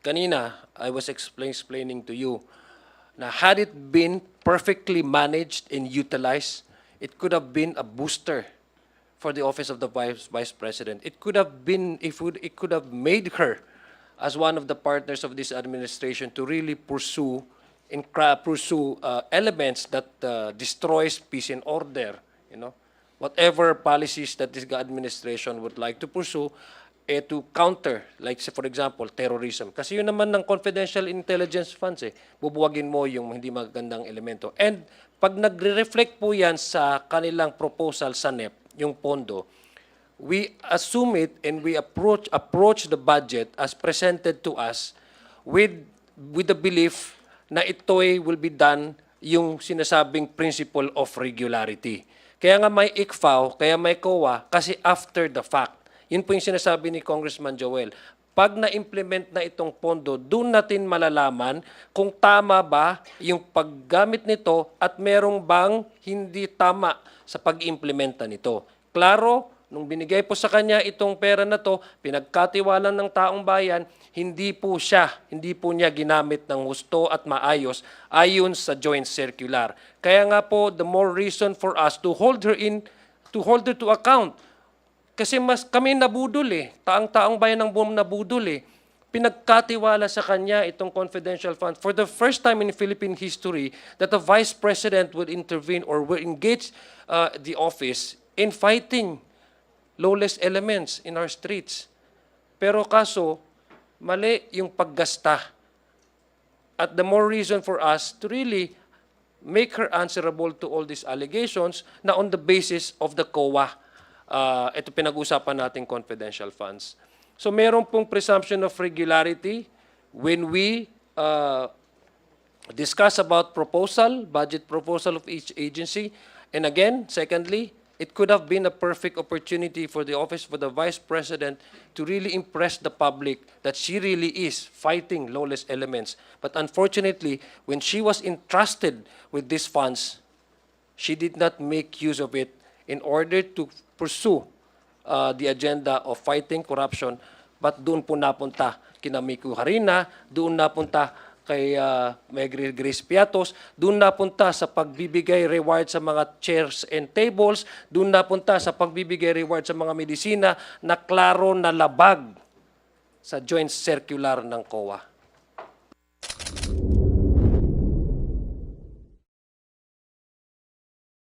kanina, I was explaining to you na had it been perfectly managed and utilized, it could have been a booster for the office of the Vice President. It could have been, it could have made her as one of the partners of this administration to really pursue elements that destroys peace and order, you know. Whatever policies that this administration would like to pursue, to counter, like for example, terrorism. Kasi yun naman ng confidential intelligence funds, bubuwagin mo yung hindi magandang elemento. And pag nagre-reflect po yan sa kanilang proposal sa NEP, yung pondo, we assume it and we approach the budget as presented to us with the belief na ito'y will be done yung sinasabing principle of regularity. Kaya nga may ICFAO, kaya may COA, kasi after the fact. Yun po yung sinasabi ni Congressman Joel. Pag na-implement na itong pondo, doon natin malalaman kung tama ba yung paggamit nito at merong bang hindi tama sa pag-implementa nito. Klaro, nung binigay po sa kanya itong pera na to, pinagkatiwalan ng taong bayan, hindi po niya ginamit ng husto at maayos ayon sa joint circular. Kaya nga po, the more reason for us to hold her to account. Kasi mas kami nabudol taang-taong bayan ng buong nabudol Pinagkatiwala sa kanya itong confidential fund for the first time in Philippine history that the Vice President would intervene or would engage the office in fighting lawless elements in our streets. Pero kaso, mali yung paggasta. At the more reason for us to really make her answerable to all these allegations na on the basis of the COA. Ito pinag-usapan natin confidential funds. So meron pong presumption of regularity when we discuss about budget proposal of each agency. And again, secondly, it could have been a perfect opportunity for the office for the Vice President to really impress the public that she really is fighting lawless elements. But unfortunately, when she was entrusted with these funds, she did not make use of it in order to pursue the agenda of fighting corruption, but doon po napunta kina Miku Harina, doon napunta kay Grace Piatos, doon napunta sa pagbibigay reward sa mga chairs and tables, doon napunta sa pagbibigay reward sa mga medisina na klaro na labag sa joint circular ng COA.